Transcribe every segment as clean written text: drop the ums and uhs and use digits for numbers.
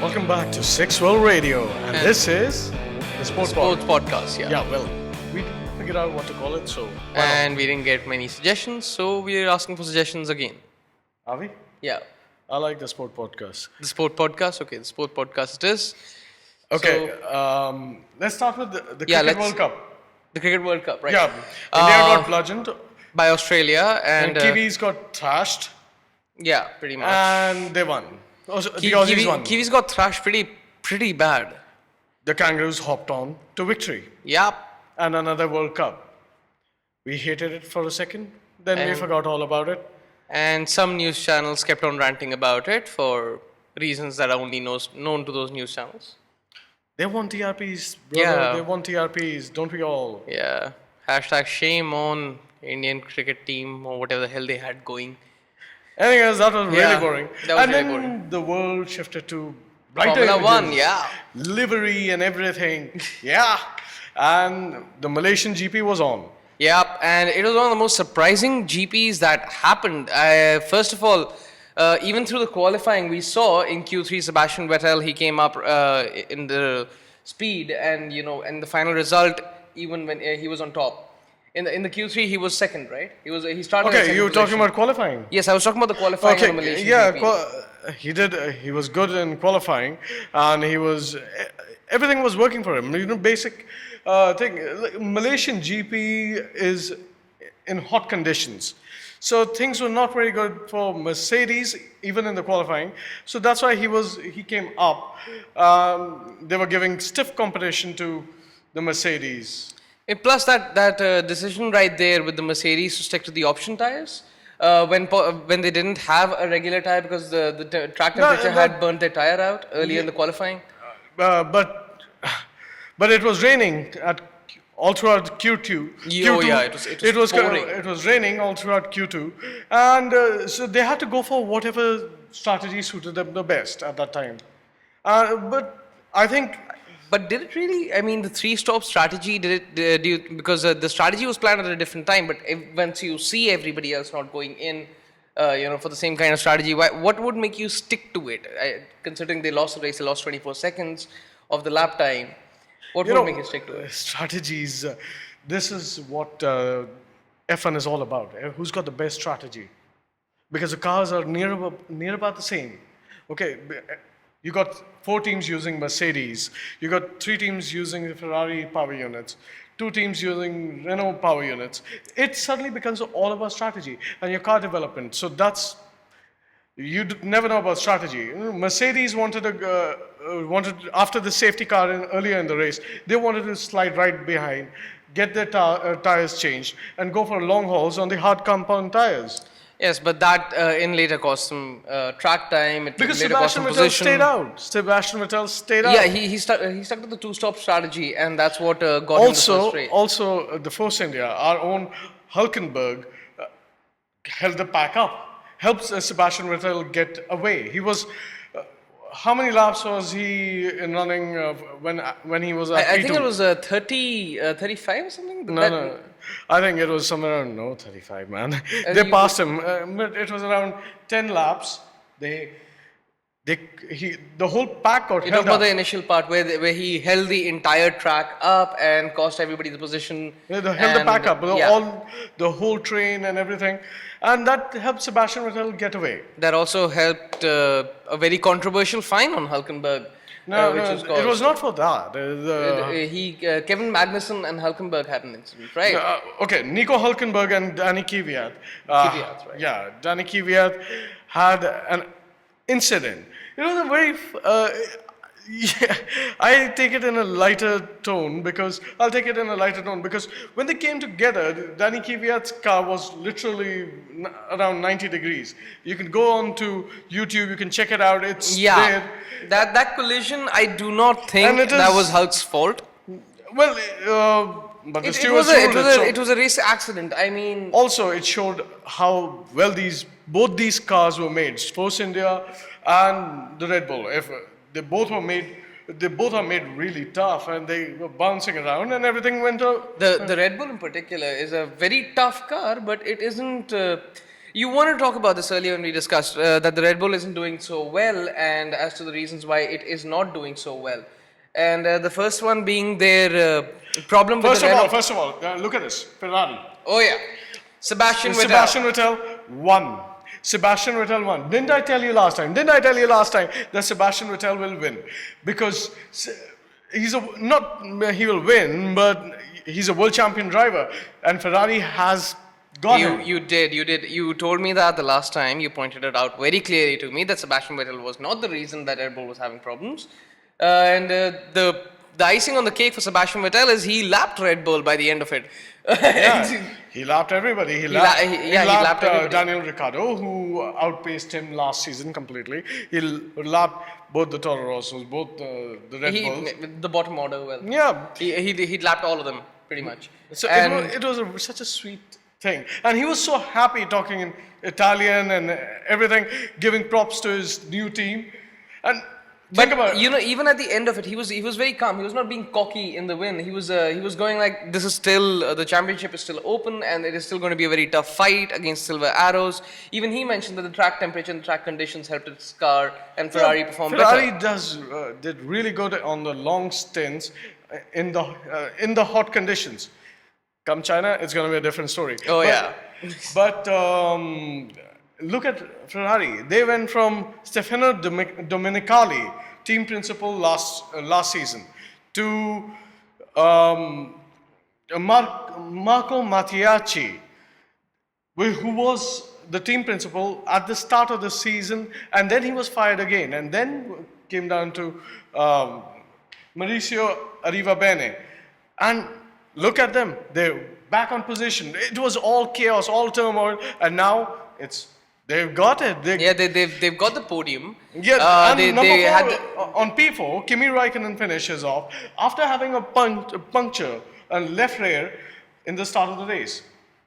Welcome back to Six-Well Radio, and this is the Sports podcast, yeah. Yeah, well, we figured out what to call it, so And we didn't get many suggestions, so we're asking for suggestions again. are we? Yeah. I like the sport podcast. The sport podcast, okay, the sport podcast it is. Okay, let's start with the Cricket World Cup. The Cricket World Cup, right? Yeah, India got bludgeoned, By Australia and and... Kiwis got thrashed, yeah, pretty much. and they won. The Aussies won. Kiwis got thrashed pretty bad. The Kangaroos hopped on to victory, Yep. and another World Cup. We hated it for a second, then we And- forgot all about it. And some news channels kept on ranting about it for reasons that are only known to those news channels. They want TRPs, brother. Yeah. They want TRPs, don't we all? Yeah. Hashtag shame on Indian cricket team or whatever the hell they had going. Anyways, that was really Yeah, boring. that was and really then boring. the world shifted to brighter Formula One, images, yeah. livery and everything. Yeah. And the Malaysian GP was on. Yep, and it was one of the most surprising GPs that happened. First of all, even through the qualifying, we saw in Q3 Sebastian Vettel, he came up in the speed, and and the final result, even when he was on top. In the Q3, he was second, right? He started. in Okay, second you were talking position. about qualifying. Yes, I was talking about the qualifying Okay, of the Malaysian yeah, GP. he did. He was good in qualifying, and everything was working for him. Basic thing. Malaysian GP is in hot conditions, so things were not very good for Mercedes, even in the qualifying. So that's why he came up. They were giving stiff competition to the Mercedes. And plus that decision right there with the Mercedes to stick to the option tires when they didn't have a regular tire because the track temperature had burnt their tire out earlier in the qualifying. But it was raining all throughout Q2. Oh, yeah, it was pouring. It was raining all throughout Q2, and so they had to go for whatever strategy suited them the best at that time. But I think. But did it really? I mean, the three-stop strategy because the strategy was planned at a different time. But once you see everybody else not going in, for the same kind of strategy, what would make you stick to it? Considering they lost the race, they lost 24 seconds of the lap time. What would make you stick to it? Strategies. This is what F1 is all about. Who's got the best strategy? Because the cars are near about the same. Okay. You got 4 teams using Mercedes. You got 3 teams using the Ferrari power units. 2 teams using Renault power units. It suddenly becomes all about strategy and your car development. So you never know about strategy. Mercedes wanted after the safety car earlier in the race, they wanted to slide right behind, get their tires changed, and go for long hauls on the hard compound tires. Yes, but that in later cost some track time. Because later cost Sebastian some Vettel position. stayed out. Sebastian Vettel stayed out. Yeah, he stuck to the two-stop strategy, and that's what got him the first race. Also, the Force India, our own Hulkenberg, held the pack up, helped Sebastian Vettel get away. He was. How many laps was he in running when he was at P2? I think it was 35 or something. No. I think it was somewhere around 35, man. They passed him. But it was around 10 laps. The whole pack got You held talk about up. the initial part where he held the entire track up and cost everybody the position. They held the pack up, yeah. the whole train and everything. And that helped Sebastian Vettel get away. That also helped a very controversial fine on Hulkenberg. It was not for that. Kevin Magnussen and Hulkenberg had an incident, right? Okay, Nico Hulkenberg and Danny Kvyat. Kvyat, right. Yeah, Danny Kvyat had an incident. It was a very. I take it in a lighter tone because when they came together, Danny Kvyat's car was literally around 90 degrees. You can go on to YouTube, you can check it out. It's there. That collision, I do not think that was Hulk's fault. Well, but the it was a race accident. I mean, also it showed how well both these cars were made, Force India and the Red Bull. If they both are made really tough, and they were bouncing around, and everything went up. The Red Bull in particular is a very tough car, but it isn't. You wanted to talk about this earlier when we discussed that the Red Bull isn't doing so well, and as to the reasons why it is not doing so well. And the first one being their problem with First of all, look at this. Ferrari. Oh yeah, Sebastian Vettel. Sebastian Vettel won. Sebastian Vettel won. Didn't I tell you last time that Sebastian Vettel will win? Because he will win, but he's a world champion driver, and Ferrari has got him. You did. You told me that the last time. You pointed it out very clearly to me that Sebastian Vettel was not the reason that Red Bull was having problems. And the icing on the cake for Sebastian Vettel is he lapped Red Bull by the end of it. Yeah, he lapped everybody. He lapped everybody. Daniel Ricciardo, who outpaced him last season completely. He lapped both the Toro Rossos, both the Red Bulls. The bottom order, well. Yeah. He lapped all of them, pretty much. So And it was such a sweet thing. And he was so happy talking in Italian and everything, giving props to his new team. And think about it. even at the end of it, he was very calm. He was not being cocky in the win. He was going like, this is still the championship is still open, and it is still going to be a very tough fight against Silver Arrows. Even he mentioned that the track temperature and track conditions helped his car, and Ferrari performed Ferrari better. did really good on the long stints in the hot conditions. Come China, it's going to be a different story. Oh yeah. But look at Ferrari. They went from Stefano Domenicali, team principal last season, to Marco Mattiacci, who was the team principal at the start of the season, and then he was fired again, and then came down to Mauricio Arrivabene. And look at them, they're back on position. It was all chaos, all turmoil, and now they've got it. They've got the podium. Yeah, and they had on P4, Kimi Raikkonen finishes off after having a puncture and left rear in the start of the race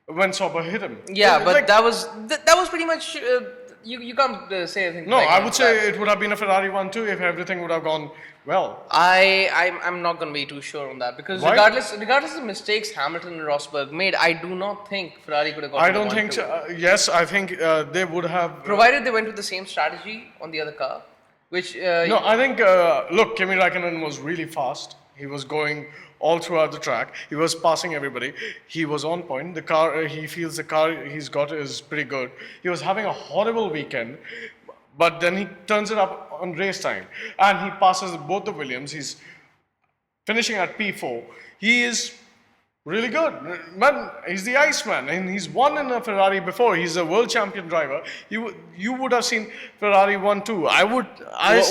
when Sauber hit him. Yeah, It's but like, that was pretty much. You can't say anything. no, like I that. would say it would have been a Ferrari 1-2 if everything would have gone well. I'm not going to be too sure on that because Why? regardless of the mistakes Hamilton and Rosberg made, I do not think Ferrari could have got. I don't think so. Yes, I think they would have. Provided they went with the same strategy on the other car, which No, I think, look, Kimi Raikkonen was really fast. He was going all throughout the track. He was passing everybody. He was on point. The car, he feels the car he's got is pretty good. He was having a horrible weekend, but then he turns it up on race time. And he passes both the Williams. He's finishing at P4. He is really good. Man, he's the Iceman, and he's won in a Ferrari before. He's a world champion driver. You would have seen Ferrari 1-2.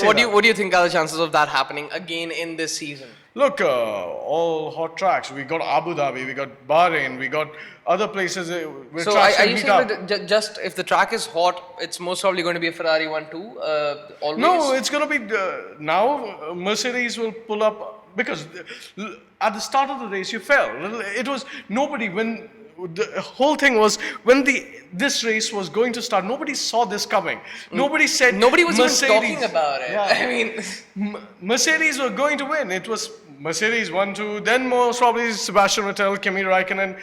what do you think are the chances of that happening again in this season? Look, all hot tracks. We got Abu Dhabi, we got Bahrain, we got other places where So tracks are can you heat saying up. that just if the track is hot, it's most probably going to be a Ferrari 1-2? Always? No, it's going to be now. Mercedes will pull up because at the start of the race you fell. It was nobody when the whole thing was when this race was going to start. Nobody saw this coming. Nobody said. Nobody was Mercedes, even talking about it. Yeah. I mean, Mercedes were going to win. It was Mercedes 1-2. Then most probably Sebastian Vettel, Kimi Raikkonen,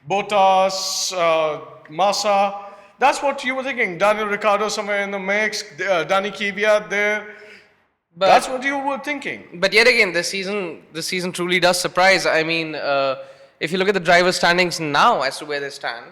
Bottas, Massa. That's what you were thinking. Daniel Ricciardo somewhere in the mix. Danny Kvyat there. That's what you were thinking. But yet again, this season truly does surprise. I mean, if you look at the driver standings now as to where they stand,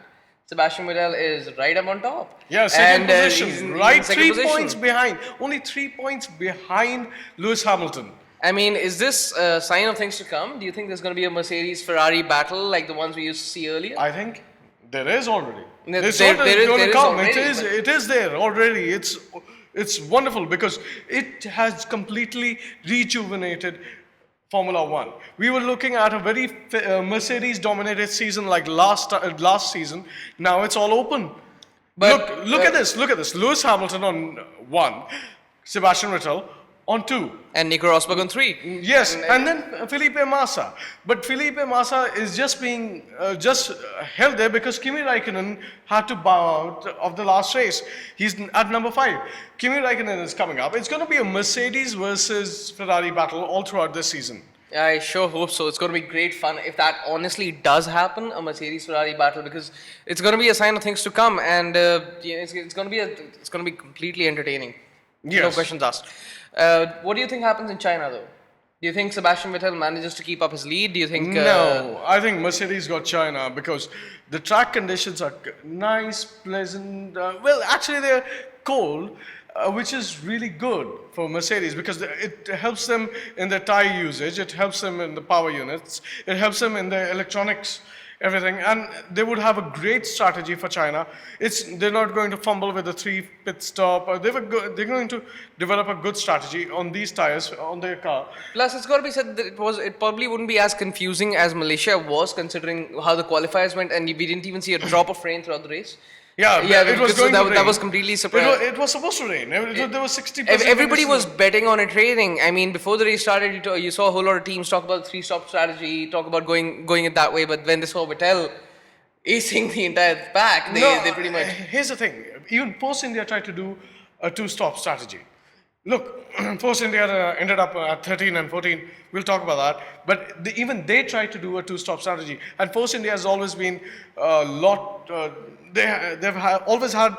Sebastian Vettel is right up on top. Yeah, second he's position. in Right, second 3 position. points behind. Only 3 points behind Lewis Hamilton. I mean, is this a sign of things to come? Do you think there's going to be a Mercedes-Ferrari battle like the ones we used to see earlier? I think there is already. There It's is- not there is- going there to is come. already, It is there already. It's wonderful because it has completely rejuvenated Formula One. We were looking at a very Mercedes-dominated season like last season. Now it's all open. But, Look at this. Look at this. Lewis Hamilton on 1, Sebastian Vettel on 2. And Nico Rosberg on 3. Yes, and then Felipe Massa. But Felipe Massa is just being held there because Kimi Raikkonen had to bow out of the last race. He's at number 5. Kimi Raikkonen is coming up. It's going to be a Mercedes versus Ferrari battle all throughout this season. I sure hope so. It's going to be great fun if that honestly does happen, a Mercedes Ferrari battle, because it's going to be a sign of things to come, and it's going to be it's going to be completely entertaining. No Yes. questions asked. What do you think happens in China, though? Do you think Sebastian Vettel manages to keep up his lead? Do you think? No, I think Mercedes got China because the track conditions are nice, pleasant. Well, actually, they're cold, which is really good for Mercedes because it helps them in their tire usage, it helps them in the power units, it helps them in the electronics, everything, and they would have a great strategy for China. They're not going to fumble with the 3 pit stop. Or they're going to develop a good strategy on these tires on their car. Plus, it's got to be said that it probably wouldn't be as confusing as Malaysia was, considering how the qualifiers went, and we didn't even see a drop of rain throughout the race. Yeah, it was because going to rain. that was completely surprising. It was supposed to rain. There was 60%. Everybody was betting on it raining. I mean, before the race started, you saw a whole lot of teams talk about the 3-stop strategy, talk about going it that way. But when they saw Vettel acing the entire pack, they pretty much. Here's the thing. Even Post India tried to do a 2-stop strategy. Look, Post India ended up at 13 and 14. We'll talk about that. But even they tried to do a 2-stop strategy. And Post India has always been a lot. Always had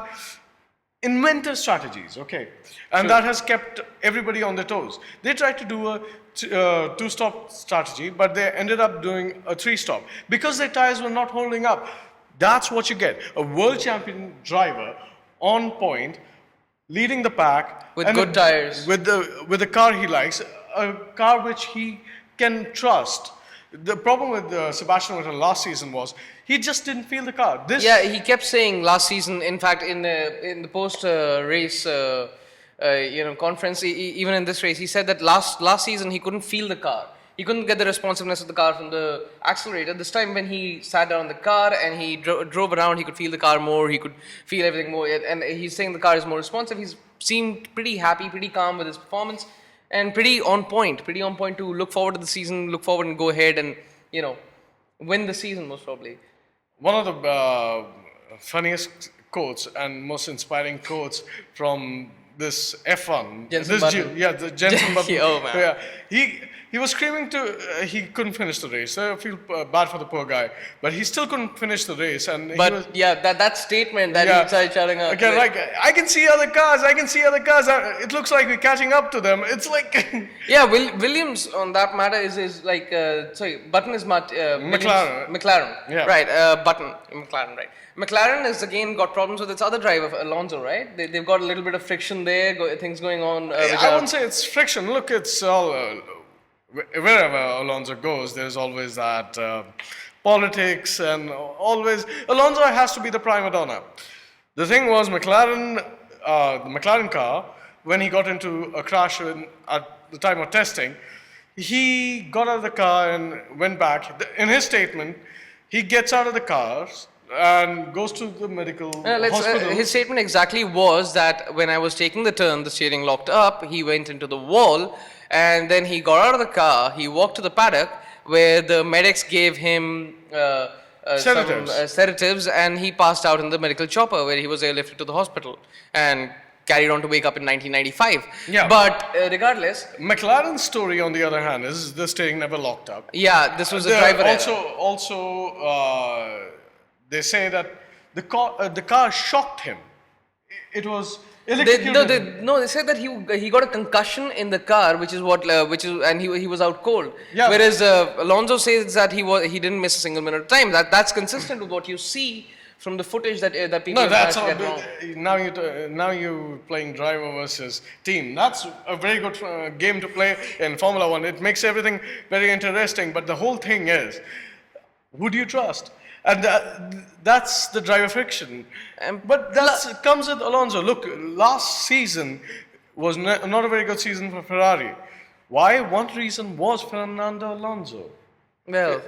inventive strategies, okay, and that has kept everybody on their toes. They tried to do a 2-stop strategy, but they ended up doing a 3-stop because their tires were not holding up. That's what you get: a world champion driver on point, leading the pack with good tires, with the car he likes, a car which he can trust. The problem with Sebastian Vettel last season was he just didn't feel the car. He kept saying last season. In fact, in the post race conference, even in this race, he said that last season he couldn't feel the car. He couldn't get the responsiveness of the car from the accelerator. This time, when he sat down in the car and he drove around, he could feel the car more. He could feel everything more. And he's saying the car is more responsive. He's seemed pretty happy, pretty calm with his performance. And pretty on point to look forward to the season, look forward and go ahead and, win the season most probably. One of the funniest quotes and most inspiring quotes from this F1. The Jensen Button. Oh, man. Yeah, he was screaming he couldn't finish the race. I feel bad for the poor guy, but he still couldn't finish the race. That statement that he started shouting out. Okay, like, I can see other cars. It looks like we're catching up to them. It's like Williams on that matter is like Button is McLaren. McLaren, yeah. Right? Button McLaren, right? McLaren has again got problems with its other driver Alonso, right? They've got a little bit of friction there, things going on. I wouldn't say it's friction. Look, it's all. Wherever Alonso goes, there's always that politics, and always Alonso has to be the prima donna. The thing was, the McLaren car, when he got into a crash at the time of testing, he got out of the car and went back. In his statement, he gets out of the car and goes to the medical hospital. His statement exactly was that when I was taking the turn, the steering locked up, he went into the wall, and then he got out of the car, he walked to the paddock where the medics gave him sedatives, and he passed out in the medical chopper where he was airlifted to the hospital and carried on to wake up in 1995. Yeah. But regardless, McLaren's story, on the other hand, is the steering never locked up. Yeah, this was a driver error. Also, they say that the car shocked him. It was electrocuted. They said that he got a concussion in the car, and he was out cold. Yeah. Whereas Alonso says that he didn't miss a single minute of time. That's consistent with what you see from the footage that people that's all. get wrong. Now you're playing driver versus team. That's a very good game to play in Formula One. It makes everything very interesting. But the whole thing is, who do you trust? And that's the driver friction. But that comes with Alonso. Look, last season was not a very good season for Ferrari. Why? One reason was Fernando Alonso. Well,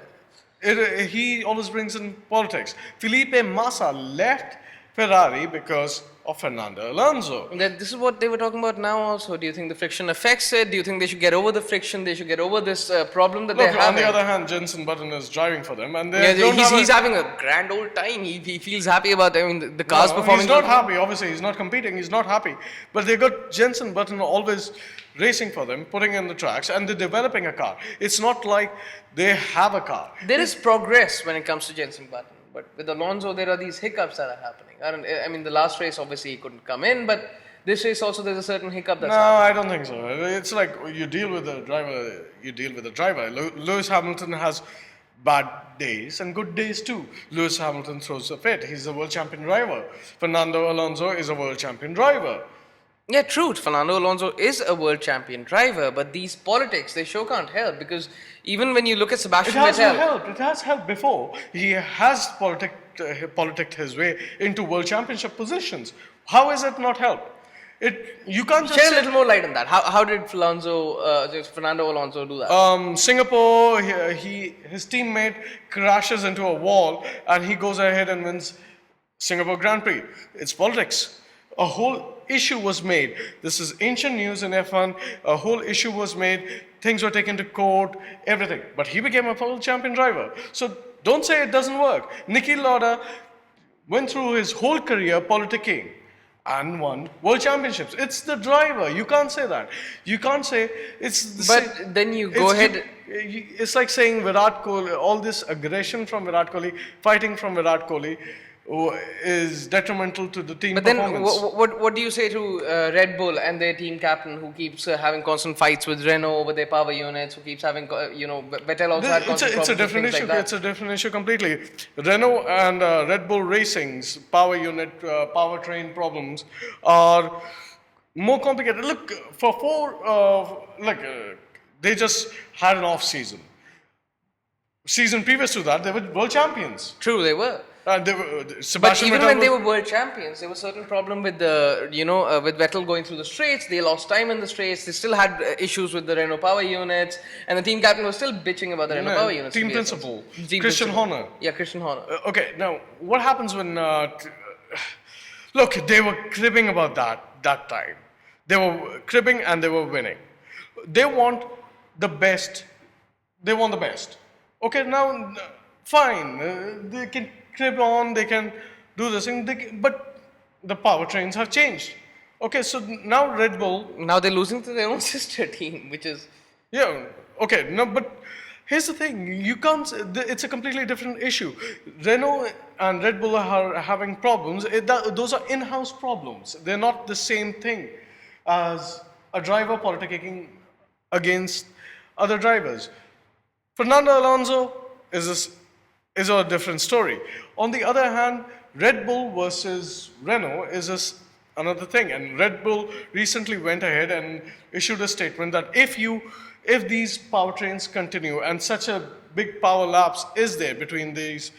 he always brings in politics. Felipe Massa left Ferrari because of Fernando Alonso. This is what they were talking about now also. Do you think the friction affects it? Do you think they should get over the friction? They should get over this problem that Look, they're on the having? other hand, Jenson Button is driving for them, and Yeah, they don't have he's having a grand old time. He feels happy about, I mean, the car's performing. He's not happy. Obviously, he's not competing. He's not happy. But they got Jenson Button always racing for them, putting in the tracks, and they're developing a car. It's not like they have a car. There is progress when it comes to Jenson Button, but with Alonso, there are these hiccups that are happening. I mean, the last race obviously he couldn't come in, but this race also there's a certain hiccup that's No, happening. I don't think so. It's like you deal with the driver. You deal with the driver. Lewis Hamilton has bad days and good days too. Lewis Hamilton throws a fit. He's a world champion driver. Fernando Alonso is a world champion driver. Yeah, true. Fernando Alonso is a world champion driver, but these politics, they sure can't help because even when you look at It Sebastian has Vettel, helped. It has helped before. He has politicked his way into world championship positions. How is it not helped? You can't just shed a say, little more light on that. How did Fernando Alonso do that? Singapore, his teammate crashes into a wall and he goes ahead and wins Singapore Grand Prix. It's politics. A whole issue was made. This is ancient news in F1. A whole issue was made. Things were taken to court, everything. But he became a world champion driver. So don't say it doesn't work. Niki Lauda went through his whole career politicking and won world championships. It's the driver. You can't say that. You can't say it's the But then you go ahead. It's like saying Virat Kohli, all this aggression from Virat Kohli, fighting from Virat Kohli, is detrimental to the team But then, performance. what do you say to Red Bull and their team captain who keeps having constant fights with Renault over their power units, who keeps having, Vettel also had constant It's a problems with different things issue. like that. It's a different issue completely. Renault and Red Bull Racing's power unit, powertrain problems are more complicated. Look, they just had an off season. Season previous to that, they were world champions. True, they were. Sebastian But even Vettel when they was- were world champions, there was certain problem with with Vettel going through the straights. They lost time in the straights. They still had issues with the Renault power units, and the team captain was still bitching about the Renault power units. team to be honest. principal, Team Christian principal. Horner. Yeah, Christian Horner. Okay, now what happens when? Look, they were cribbing about that time. They were cribbing and they were winning. They want the best. They want the best. Okay, now fine. They can crib on. They can do this thing. But the powertrains have changed. Okay, so now Red Bull. Now they're losing to their own sister team, which is Yeah. Okay. No, but here's the thing. You can't. It's a completely different issue. Renault and Red Bull are having problems. Those are in-house problems. They're not the same thing as a driver politicking against other drivers. Fernando Alonso is a different story. On the other hand, Red Bull versus Renault is another thing. And Red Bull recently went ahead and issued a statement that if these powertrains continue and such a big power lapse is there between these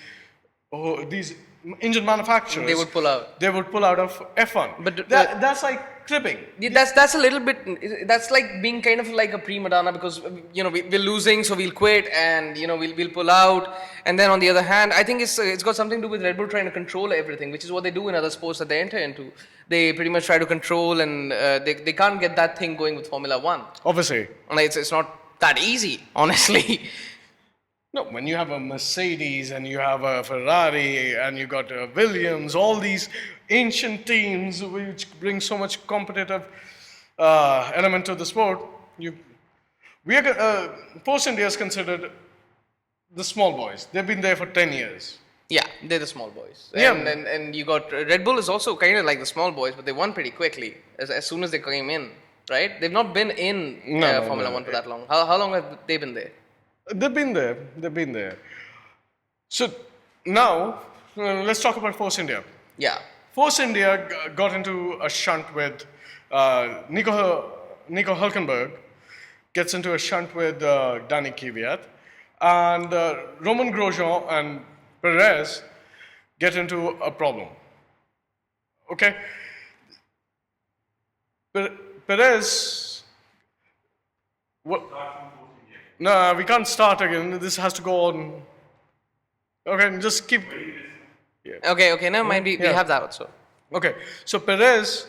engine manufacturers, they would pull out. They would pull out of F1. But that's like cribbing. Yeah, that's a little bit. That's like being kind of like a prima donna because we're losing, so we'll quit and we'll pull out. And then on the other hand, I think it's got something to do with Red Bull trying to control everything, which is what they do in other sports that they enter into. They pretty much try to control, and they can't get that thing going with Formula One. Obviously. And it's not that easy, honestly. No, when you have a Mercedes and you have a Ferrari and you got a Williams, all these ancient teams which bring so much competitive element to the sport, Force India is considered the small boys. They've been there for 10 years. Yeah, they're the small boys. Yeah. And you got Red Bull is also kind of like the small boys, but they won pretty quickly as soon as they came in, right? They've not been in Formula One for that long. How long have they been there? They've been there. So now, let's talk about Force India. Yeah. Force India got into a shunt with Nico Hülkenberg, gets into a shunt with Danny Kvyat, and Romain Grosjean and Perez get into a problem. Okay? Perez... What? No, we can't start again. This has to go on. Okay, just keep. Yeah. Okay, never mind. We Yeah. have that also. Okay, so Perez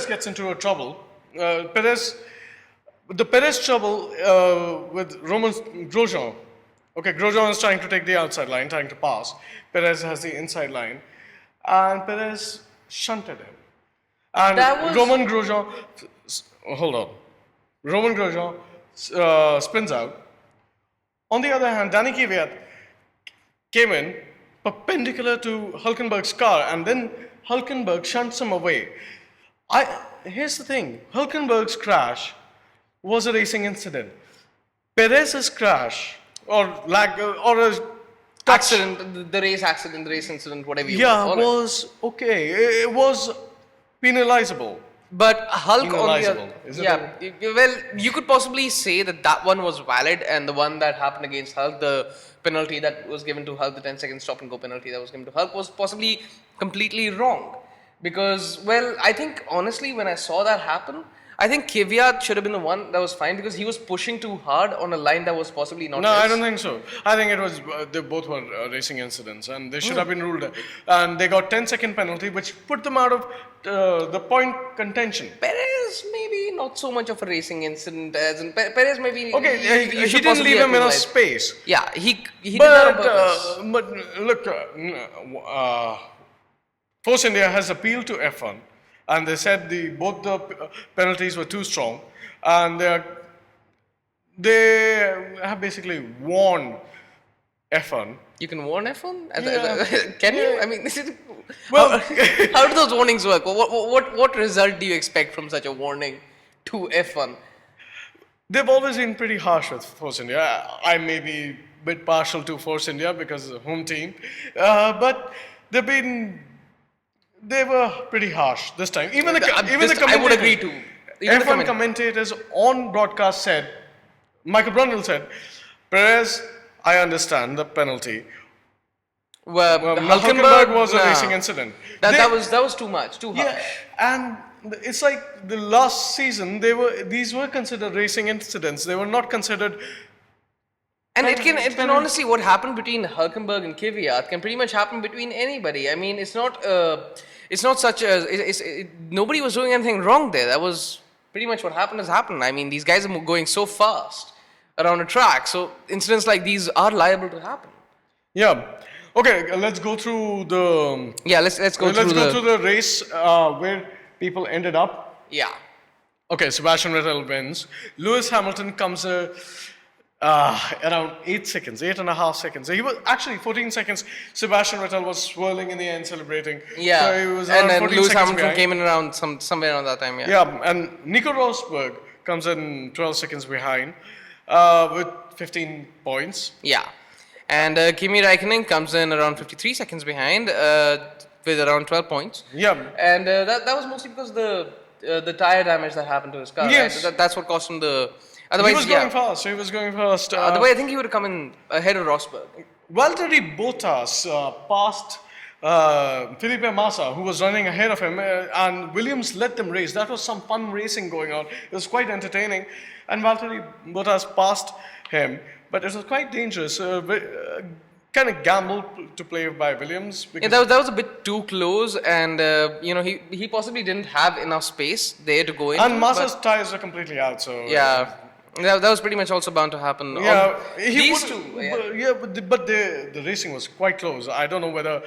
gets into a trouble. The Perez trouble with Roman Grosjean. Okay, Grosjean is trying to take the outside line, trying to pass. Perez has the inside line, and Perez shunted him. And That was- Roman Grosjean, hold on, Roman Grosjean spins out. On the other hand, Danny Kvyat came in perpendicular to Hulkenberg's car, and then Hulkenberg shunts him away. Here's the thing: Hulkenberg's crash was a racing incident. Perez's crash or a touch, Accident, the race accident, the race incident, whatever you yeah, want to call it. was okay. It was penalizable. But Hulk on the Penalizable, other, is it yeah, well, you could possibly say that one was valid, and the one that happened against Hulk, the penalty that was given to Hulk, the 10-second stop and go penalty that was given to Hulk, was possibly completely wrong. Because, well, I think honestly, when I saw that happen, I think Kvyat should have been the one that was fine because he was pushing too hard on a line that was possibly not No, I his. don't think so. I think it was they both were racing incidents, and they should have been ruled. And they got 10-second penalty, which put them out of the point contention. Perez maybe not so much of a racing incident as in Perez maybe. Okay, you he should didn't possibly leave him enough penalize. space. Yeah, he did that on purpose. But look, Force India has appealed to F1, and they said both the penalties were too strong, and they have basically warned F1. You can warn F1? Yeah. Can you? Yeah. I mean, this is, Well- how do those warnings work? What result do you expect from such a warning to F1? They've always been pretty harsh with Force India. I may be a bit partial to Force India because of home team, but they were pretty harsh this time. Even the commentators, I would agree to. Even the F1 commentators on broadcast said, Michael Brundle said, Perez, I understand the penalty. Well, Hulkenberg was a nah. racing incident. That was too much, too harsh. Yeah, and it's like the last season, these were considered racing incidents. They were not considered. And it can honestly, what happened between Hulkenberg and Kvyat can pretty much happen between anybody. I mean, it's not such a, nobody was doing anything wrong there. That was pretty much what happened has happened. I mean, these guys are going so fast around a track, so incidents like these are liable to happen. Yeah. Okay, let's go through the. Yeah, let's go through the race where people ended up. Yeah. Okay, Sebastian Vettel wins. Lewis Hamilton comes around 8.5 seconds. He was actually 14 seconds. Sebastian Vettel was swirling in the end, celebrating. Yeah. So he was and around then 14 Lewis seconds Hamilton behind. came in around somewhere around that time. Yeah. Yeah, and Nico Rosberg comes in 12 seconds behind with 15 points. Yeah. And Kimi Raikkonen comes in around 53 seconds behind with around 12 points. Yeah. And that was mostly because the tire damage that happened to his car. Yes. Right? That's what cost him the. Otherwise, He was going fast. Otherwise, I think he would have come in ahead of Rosberg. Valtteri Bottas passed Felipe Massa, who was running ahead of him, and Williams let them race. That was some fun racing going on. It was quite entertaining. And Valtteri Bottas passed him, but it was quite dangerous. Kind of gamble to play by Williams. Yeah, that was a bit too close, and he possibly didn't have enough space there to go in. And Massa's tires were completely out, so yeah, that was pretty much also bound to happen. Yeah, These two. Yeah. But the racing was quite close. I don't know whether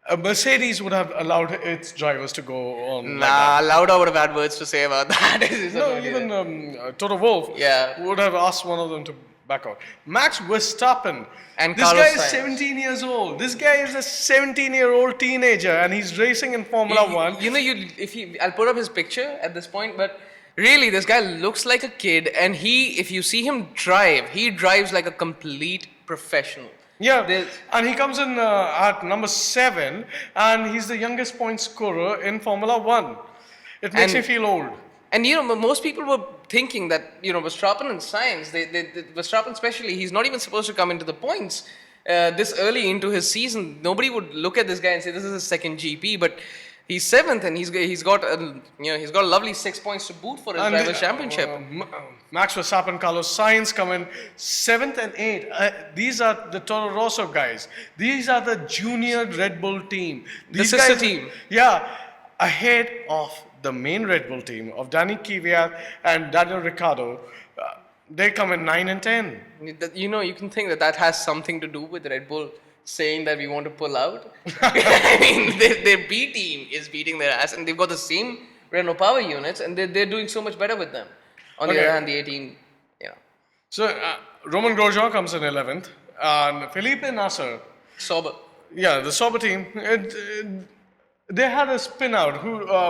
a Mercedes would have allowed its drivers to go on. Like that. Lauda would have had words to say about that. No, even Toto Wolff Yeah. would have asked one of them to back out. Max Verstappen. And this Carlos guy is Sainz. 17 years old. This guy is a 17-year-old teenager, and he's racing in Formula One. I'll put up his picture at this point, but really, this guy looks like a kid, and if you see him drive, he drives like a complete professional. Yeah, and he comes in at number 7, and he's the youngest point scorer in Formula One. It makes me feel old. And most people were thinking that Verstappen and Sainz, Verstappen especially, he's not even supposed to come into the points this early into his season. Nobody would look at this guy and say this is his second GP, but He's 7th, and he's got a lovely 6 points to boot for his drivers' championship. Max Verstappen, Carlos Sainz come in 7th and 8th. These are the Toro Rosso guys. These are the junior Red Bull team. These sister guys, team. Yeah, ahead of the main Red Bull team of Danny Kvyat and Daniel Ricciardo. They come in 9 and 10. You can think that has something to do with Red Bull saying that we want to pull out. I mean, their B team is beating their ass, and they've got the same Renault power units, and they're doing so much better with them. On the other hand, the 18, So Roman Grosjean comes in 11th, and Felipe Nasser. Sauber. Yeah, the Sauber team. They had a spin out.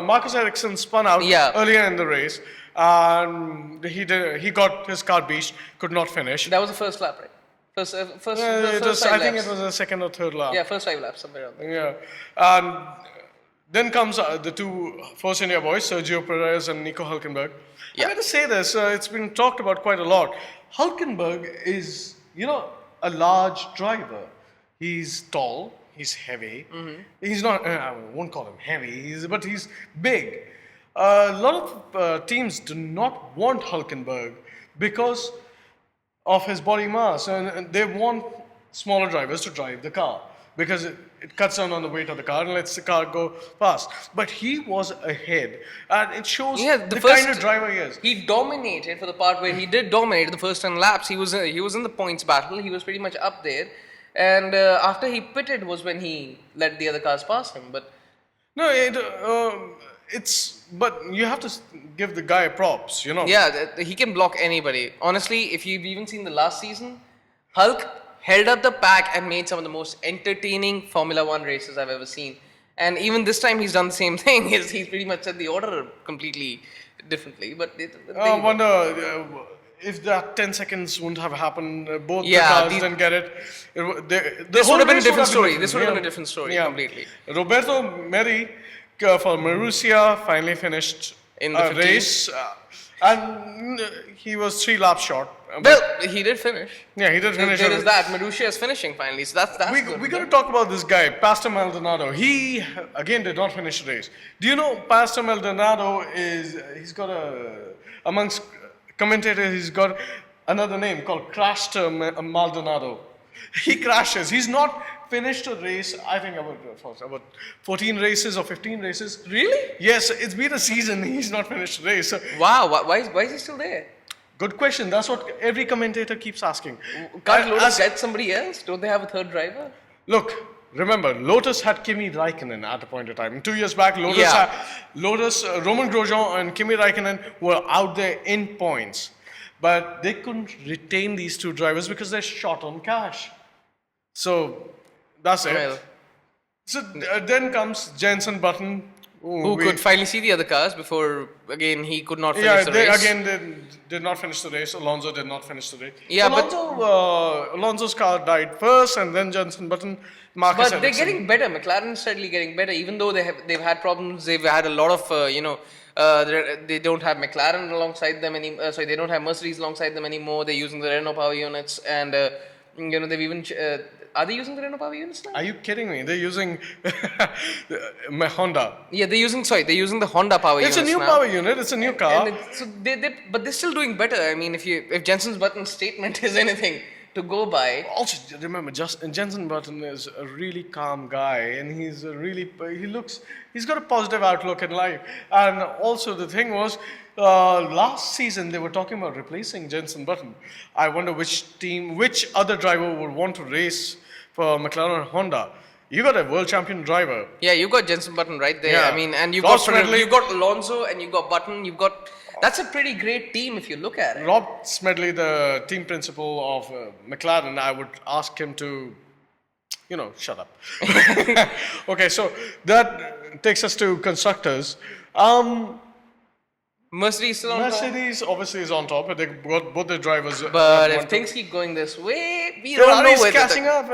Marcus Ericsson spun out earlier in the race, and he got his car beached, could not finish. That was the first lap, right? First I 5 think laps. it was the second or third lap. Yeah, first 5 laps, somewhere around there. Yeah, and then comes the two Force India boys, Sergio Perez and Nico Hülkenberg. Yeah. I'm going to say this. It's been talked about quite a lot. Hülkenberg is, a large driver. He's tall. He's heavy. He's not. I won't call him heavy. But he's big. A lot of teams do not want Hülkenberg because of his body mass, and they want smaller drivers to drive the car because it cuts down on the weight of the car and lets the car go fast. But he was ahead, and it shows the kind of driver he is. He dominated for the part where he did dominate the first 10 laps. He was in the points battle. He was pretty much up there, and after he pitted was when he let the other cars pass him. But no, but you have to give the guy props, Yeah, he can block anybody. Honestly, if you've even seen the last season, Hulk held up the pack and made some of the most entertaining Formula 1 races I've ever seen. And even this time he's done the same thing. He's pretty much set the order completely differently. But I wonder if that 10 seconds wouldn't have happened, both the cars didn't get it. This would have been a different story. This would have been a different story completely. Roberto Merri for Marussia finally finished in the race, and he was 3 laps short. Well, he did finish. Yeah, he did finish. There is that. Marussia is finishing finally, so that's good. We got to talk about this guy, Pastor Maldonado. He again did not finish the race. Do you know Pastor Maldonado he's got amongst commentators, he's got another name called Crashter Maldonado. He crashes. He's not finished a race, I think about 14 races or 15 races. Really? Yes, it's been a season. He's not finished a race. Wow, why is he still there? Good question. That's what every commentator keeps asking. Can't Lotus get somebody else? Don't they have a third driver? Look, remember, Lotus had Kimi Raikkonen at a point of time. 2 years back, Roman Grosjean and Kimi Raikkonen were out there in points. But they couldn't retain these two drivers because they're short on cash. So, that's it. Well, So then comes Jenson Button, who could finally see the other cars before, again, he could not finish the race. Again, they did not finish the race. Alonso did not finish the race. Yeah, Alonso's car died first, and then Jenson Button, Marcus But Ericsson. they're getting better. McLaren is steadily getting better, even though they've had problems. They've had a lot of, they don't have McLaren alongside them anymore. They don't have Mercedes alongside them anymore. They're using the Renault power units, and, they've even... are they using the Renault power units now? Are you kidding me? They're using Honda. Yeah, they're using the Honda power units. It's a new power unit. It's a new car. But they're still doing better. I mean, if Jenson Button's statement is anything to go by. Also, remember, Jenson Button is a really calm guy, and he's got a positive outlook in life. And also, the thing was, last season they were talking about replacing Jenson Button. I wonder which other driver would want to race for McLaren Honda. You got a world champion driver. Yeah, you got Jenson Button right there. Yeah. I mean, and you've Rob got Alonso, and you've got Button. That's a pretty great team if you look at it. Rob Smedley, the team principal of McLaren, I would ask him to, shut up. Okay, so that takes us to constructors. Mercedes still on top. Mercedes obviously is on top. They got both the drivers. But if things keep going this way, we don't know where catching up.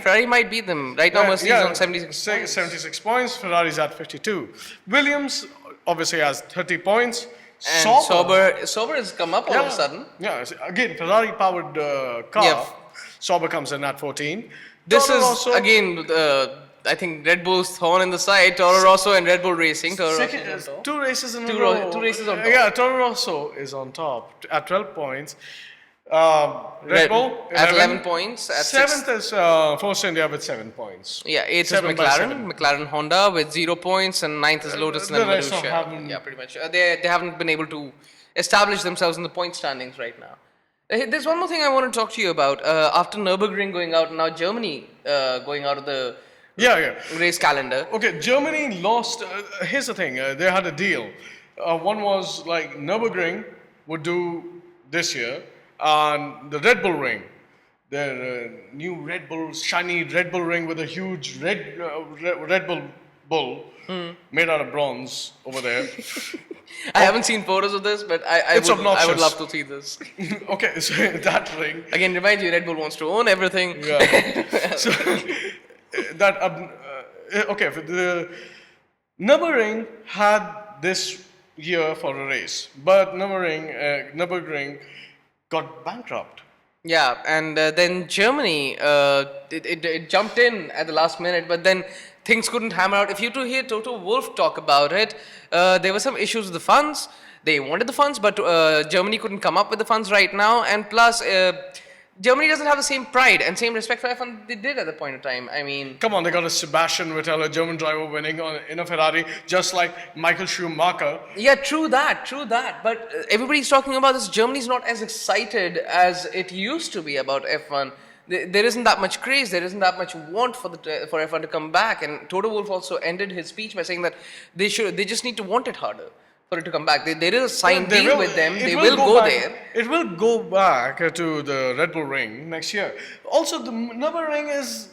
Ferrari might beat them. Right now, Mercedes on 76 points. Ferrari's at 52. Williams obviously has 30 points. And Sauber has come up all of a sudden. Yeah, again, Ferrari-powered car. Yeah. Sauber comes in at 14. This is, again, I think Red Bull's thorn in the side, Toro Rosso and Red Bull Racing. Toro Second, Rosso's on top. two races in a Two row. two races on top. Yeah, Toro Rosso is on top at 12 points. Red Bull at 11 points. At seventh is Force India with 7 points. Yeah, 8th is 7 by 7. McLaren Honda with 0 points, and 9th is Lotus and the rest Malaysia. haven't- Yeah, pretty much. They haven't been able to establish themselves in the point standings right now. There's one more thing I want to talk to you about. After Nürburgring going out, now Germany going out of the Yeah. race calendar. Okay, Germany lost. Here's the thing: they had a deal. One was like Nürburgring would do this year, and the Red Bull Ring, their new Red Bull, shiny Red Bull ring with a huge Red Bull made out of bronze over there. I haven't seen photos of this, but I It's would obnoxious. love to see this. Okay, so that ring. Again, remind you, Red Bull wants to own everything. Yeah. So that okay, for the Nürburgring had this year for a race, but Nürburgring got bankrupt. Yeah, and then Germany, it jumped in at the last minute, but then things couldn't hammer out. If you to hear Toto Wolff talk about it, there were some issues with the funds. They wanted the funds, but Germany couldn't come up with the funds right now. And plus, Germany doesn't have the same pride and same respect for F1 they did at the point of time. I mean, Come on, they got a Sebastian Vettel, a German driver, winning in a Ferrari, just like Michael Schumacher. yeah, true that. But everybody's talking about this. Germany's not as excited as it used to be about F1. There isn't that much craze. There isn't that much want for F1 to come back. And Toto Wolff also ended his speech by saying that they just need to want it harder for it to come back. There is a signed They deal will- with them. it They will go back- there. It will go back to the Red Bull Ring next year. Also, the Nürburgring is,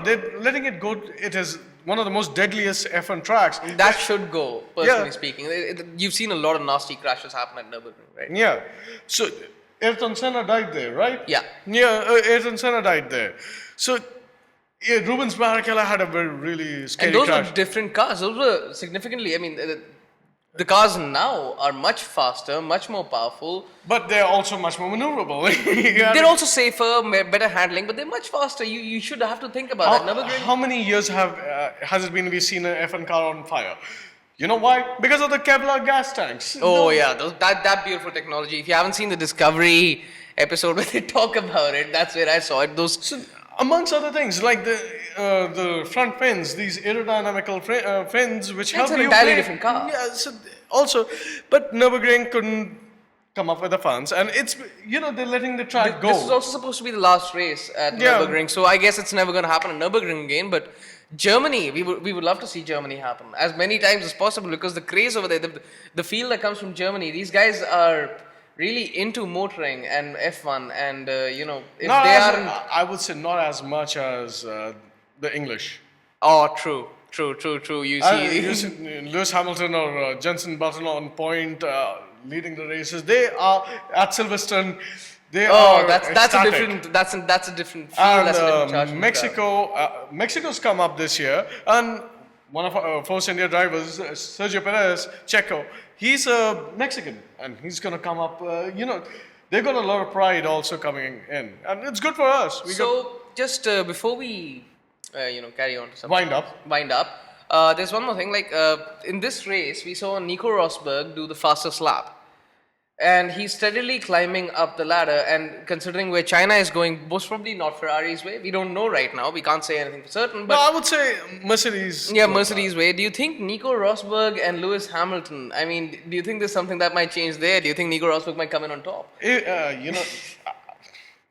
they're letting it go. It is one of the most deadliest F1 tracks. That should go, personally Yeah. speaking. You've seen a lot of nasty crashes happen at Nürburgring, right? Yeah. So Ayrton Senna died there, right? Yeah. Yeah, Ayrton Senna died there. So yeah, Rubens Barrichello had a really scary And those crash. were different cars. Those were significantly, I mean, the cars now are much faster, much more powerful. But they're also much more maneuverable. They're also safer, better handling, but they're much faster. You should have to think about that. Nürburgring. How many years has it been we've seen an F1 car on fire? You know why? Because of the Kevlar gas tanks. Oh yeah, that beautiful technology. If you haven't seen the Discovery episode where they talk about it, that's where I saw it. So, amongst other things, like the front fins, these aerodynamical fins, which help an you entirely brake. different car. Yeah. So also, but Nürburgring couldn't come up with the funds, and it's they're letting the track go. This is also supposed to be the last race at Yeah. Nürburgring, so I guess it's never going to happen at Nürburgring again. But Germany, we would love to see Germany happen as many times as possible because the craze over there, the feel that comes from Germany, these guys are really into motoring and F1, and if Not they as- aren't, I would say not as much as the English. oh, true. You see, Lewis Hamilton or Jenson Button on point, leading the races. They are at Silverstone. They oh, are that's a ecstatic. different that's a different feel. And That's a different charge. from the car. Mexico's come up this year, and one of our Force India drivers, Sergio Perez, Checo, he's a Mexican, and he's going to come up. They've got a lot of pride also coming in, and it's good for us. So just before we carry on to something. Wind up. There's one more thing. Like in this race, we saw Nico Rosberg do the fastest lap, and he's steadily climbing up the ladder. And considering where China is going, most probably not Ferrari's way. We don't know right now. We can't say anything for certain. No, But I would say Mercedes. yeah, Mercedes' way. Do you think Nico Rosberg and Lewis Hamilton? I mean, do you think there's something that might change there? Do you think Nico Rosberg might come in on top?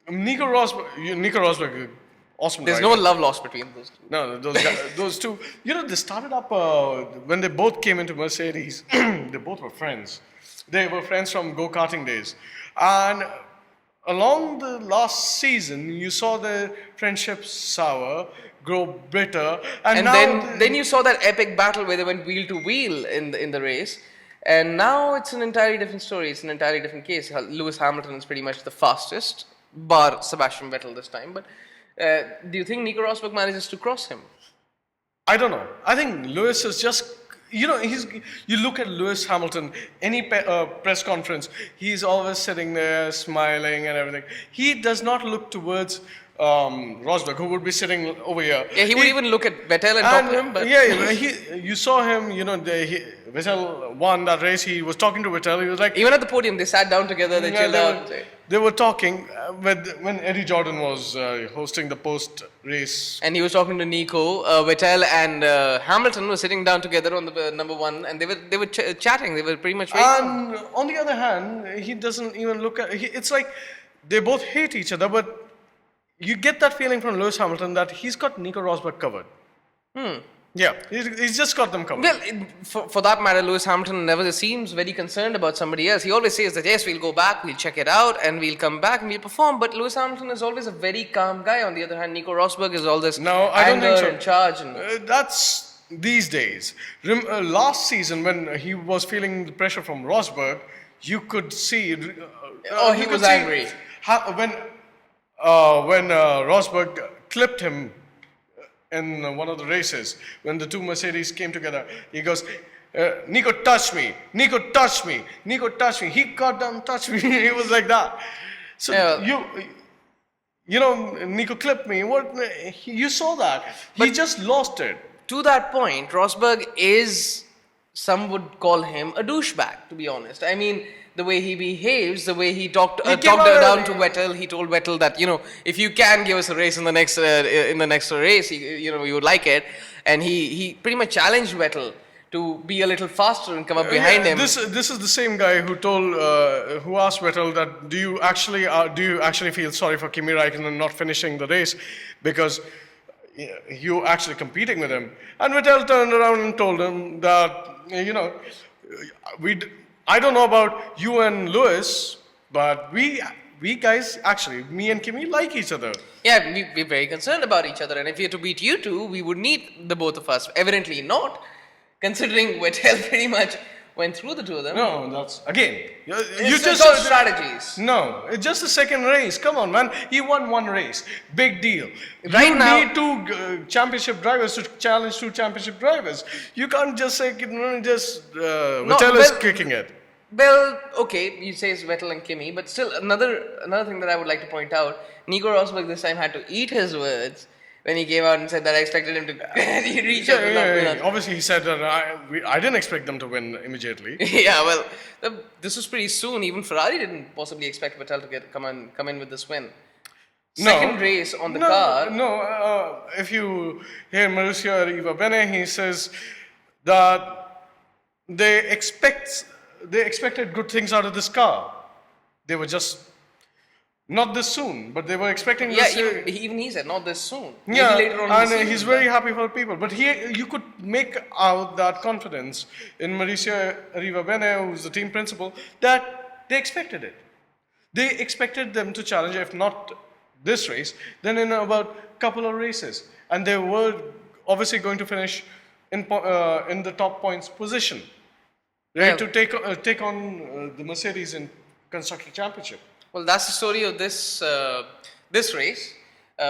Nico Rosberg, awesome. There's driver. no love lost between those two. No, those two. They started up when they both came into Mercedes. They both were friends. They were friends from go-karting days, and along the last season, you saw the friendship sour, grow bitter, and now then you saw that epic battle where they went wheel to wheel in the race, and now it's an entirely different story. It's an entirely different case. Lewis Hamilton is pretty much the fastest, bar Sebastian Vettel this time. But do you think Nico Rosberg manages to cross him? I don't know. I think Lewis is just. You look at Lewis Hamilton, any press conference, he's always sitting there smiling and everything. He does not look towards Rosberg, who would be sitting over here. Yeah, he would even look at Vettel and talk to him. But you saw him. Vettel won that race. He was talking to Vettel. He was like, even at the podium, they sat down together. They chilled out. They were talking when Eddie Jordan was hosting the post-race. And he was talking to Nico. Vettel and Hamilton were sitting down together on the number one, and they were chatting. They were pretty much. And on the other hand, he doesn't even look at. It's like they both hate each other, but you get that feeling from Lewis Hamilton that he's got Nico Rosberg covered. Yeah, he's just got them covered. Well, for that matter, Lewis Hamilton never seems very concerned about somebody else. He always says that, yes, we'll go back, we'll check it out, and we'll come back and we'll perform. But Lewis Hamilton is always a very calm guy. On the other hand, Nico Rosberg is all this I don't think so. and charge. And that's these days. Last season, when he was feeling the pressure from Rosberg, you could see. He was angry. When Rosberg clipped him in one of the races, when the two Mercedes came together, he goes, Nico touched me, Nico touched me, Nico touched me. He goddamn touched me. He was like that. So Nico clipped me. You saw that. He just lost it. To that point, Rosberg is, some would call him a douchebag, to be honest. I mean, the way he behaves, the way he talked down to Vettel. He told Vettel that, if you can give us a race in the next race, we would like it. And he pretty much challenged Vettel to be a little faster and come up behind him. This is the same guy who who asked Vettel that do you actually feel sorry for Kimi Raikkonen not finishing the race because you're actually competing with him. And Vettel turned around and told him that I don't know about you and Lewis, but we guys, actually, me and Kimi like each other. Yeah, we're very concerned about each other. And if we had to beat you two, we would need the both of us. Evidently not, considering Vettel pretty much went through the two of them. No, that's, again, it's all strategies. No, it's just the second race. Come on, man. He won one race. Big deal. Right now, you need two championship drivers to challenge two championship drivers. You can't just say, Vettel is kicking it. Well, okay, you say it's Vettel and Kimi, but still another thing that I would like to point out, Nico Rosberg this time had to eat his words when he came out and said that I expected him to reach out. Obviously, he said that I didn't expect them to win immediately. Yeah, well, this was pretty soon. Even Ferrari didn't possibly expect Vettel to come in with this win. Second race on the car. No, if you hear Mauricio Arriva-Bene, he says that they expected good things out of this car. They were just not this soon, but they were expecting this. Yeah, even he said not this soon. Yeah, maybe later on and he's very happy for people. But you could make out that confidence in Mauricio Arriva-Bene, who's the team principal, that they expected it. They expected them to challenge, if not this race, then in about a couple of races. And they were obviously going to finish in the top points position. Ready to take on the Mercedes in Constructor Championship. Well, that's the story of this race.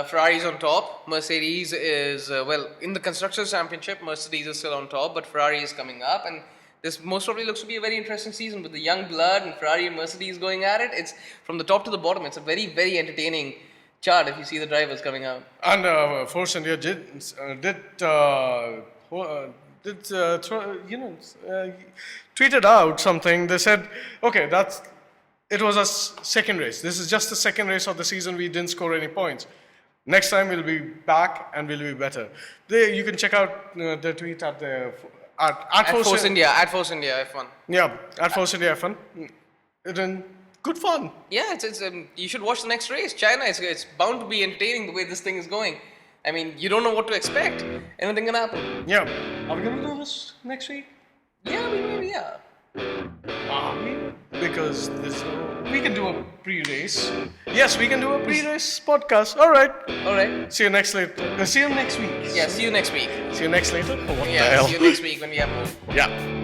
Ferrari's on top. Mercedes is, in the Constructors' Championship, Mercedes is still on top, but Ferrari is coming up. And this most probably looks to be a very interesting season with the young blood and Ferrari and Mercedes going at it. It's from the top to the bottom. It's a very, very entertaining chart if you see the drivers coming out. And Force India tweeted out something. They said, okay, it was a second race. This is just the second race of the season. We didn't score any points. Next time we'll be back and we'll be better. You can check out the tweet at Force India F1. Yeah, at Force India F1. It's good fun. Yeah, it's you should watch the next race. China, it's bound to be entertaining the way this thing is going. I mean, you don't know what to expect. Anything can happen. Yeah. Are we going to do this next week? Yeah, maybe, yeah. Because we can do a pre-race. Yes, we can do a pre-race podcast. All right. See you next week. Yeah, see you next week. See you next later. See you next week when we have more. Yeah.